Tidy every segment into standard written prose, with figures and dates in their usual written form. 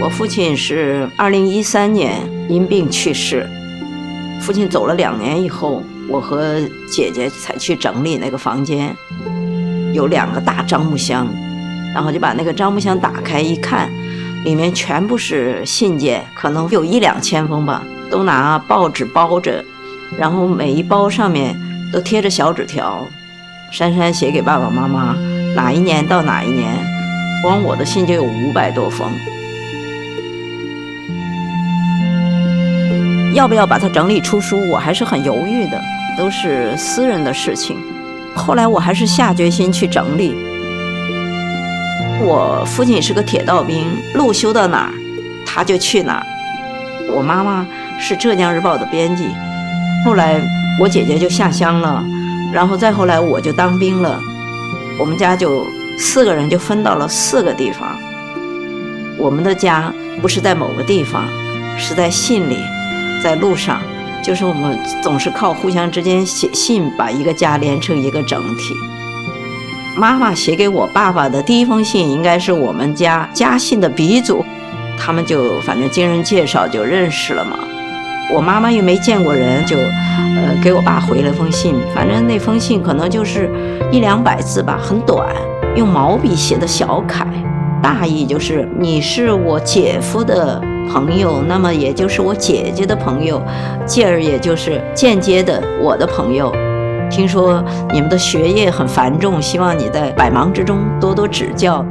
我父亲是2013年因病去世，父亲走了2年以后，我和姐姐才去整理那个房间，有2个大樟木箱，然后就把那个樟木箱打开一看，里面全部是信件，可能有1-2千封吧，都拿报纸包着，然后每一包上面都贴着小纸条，珊珊写给爸爸妈妈哪一年到哪一年，光我的信就有500多封。要不要把它整理出书，我还是很犹豫的，都是私人的事情。后来我还是下决心去整理。我父亲是个铁道兵，路修到哪儿他就去哪儿。我妈妈是浙江日报的编辑，后来我姐姐就下乡了，然后再后来我就当兵了，我们家就4个人就分到了4个地方。我们的家不是在某个地方，是在信里，在路上，就是我们总是靠互相之间写信把一个家连成一个整体。妈妈写给我爸爸的第一封信应该是我们家信的鼻祖，他们就反正经人介绍就认识了嘛。我妈妈又没见过人，就给我爸回了封信，反正那封信可能就是100-200字吧，很短，用毛笔写的小楷，大意就是你是我姐夫的朋友，那么也就是我姐姐的朋友，继而也就是间接的我的朋友。听说你们的学业很繁重，希望你在百忙之中多多指教。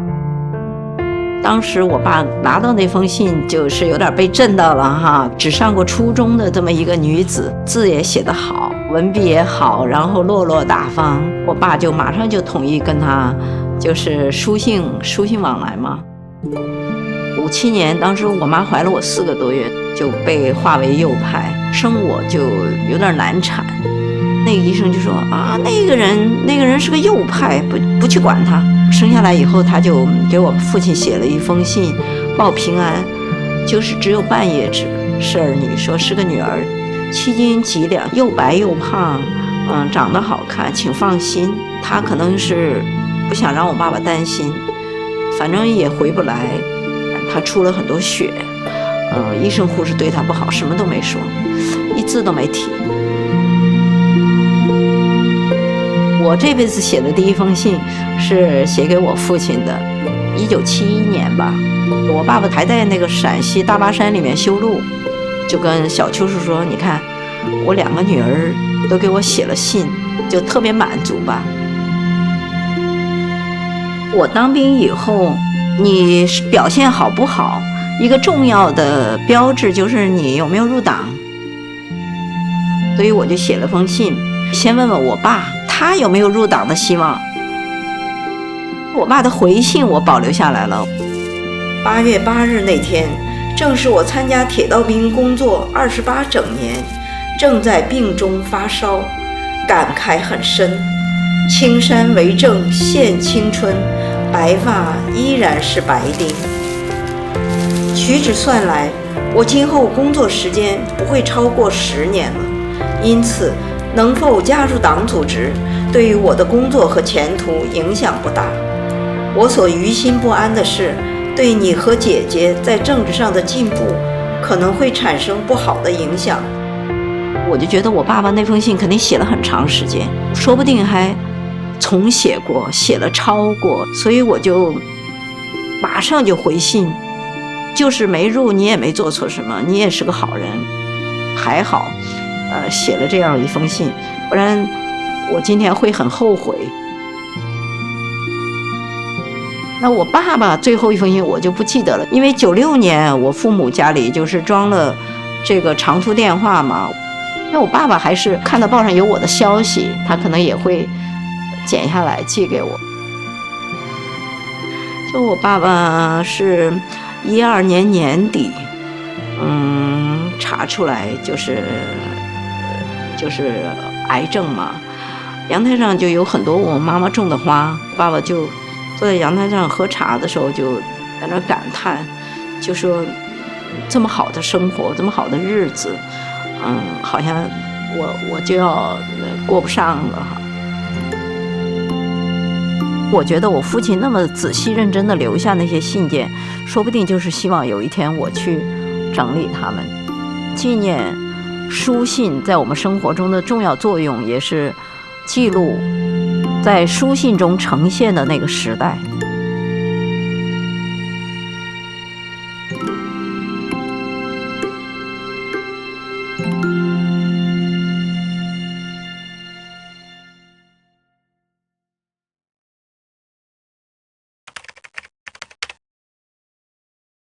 当时我爸拿到那封信就是有点被震到了哈，只上过初中的这么一个女子，字也写得好，文笔也好，然后落落大方，我爸就马上就同意跟他就是书信往来嘛。57年，当时我妈怀了我4个多月，就被划为右派，生我就有点难产。那个医生就说啊，那个人是个右派，不去管他。生下来以后，他就给我父亲写了一封信，报平安，就是只有半页纸，是儿女，说是个女儿，7斤几两，又白又胖，长得好看，请放心。他可能是不想让我爸爸担心，反正也回不来。他出了很多血，医生护士对他不好，什么都没说，一字都没提。我这辈子写的第一封信是写给我父亲的，1971年吧。我爸爸还在那个陕西大巴山里面修路，就跟小邱叔说，你看我2个女儿都给我写了信，就特别满足吧。我当兵以后，你表现好不好，一个重要的标志就是你有没有入党。所以我就写了封信，先问问我爸他有没有入党的希望。我爸的回信我保留下来了。8月8日那天，正是我参加铁道兵工作28整年，正在病中发烧，感慨很深。青山为证现青春，白发依然是白丁。屈指算来，我今后工作时间不会超过10年了，因此能否加入党组织，对于我的工作和前途影响不大。我所于心不安的是，对你和姐姐在政治上的进步可能会产生不好的影响。我就觉得我爸爸那封信肯定写了很长时间，说不定还重写过，写了抄过，所以我就马上就回信，就是没入你也没做错什么，你也是个好人，还好写了这样一封信，不然我今天会很后悔。那我爸爸最后一封信我就不记得了，因为96年我父母家里就是装了这个长途电话嘛，那我爸爸还是看到报上有我的消息，他可能也会剪下来寄给我。就我爸爸是12年年底查出来就是癌症嘛，阳台上就有很多我妈妈种的花，爸爸就坐在阳台上喝茶的时候就在那感叹，就说这么好的生活，这么好的日子，好像我就要过不上了哈。我觉得我父亲那么仔细认真地留下那些信件，说不定就是希望有一天我去整理它们，纪念书信在我们生活中的重要作用，也是记录在书信中呈现的那个时代。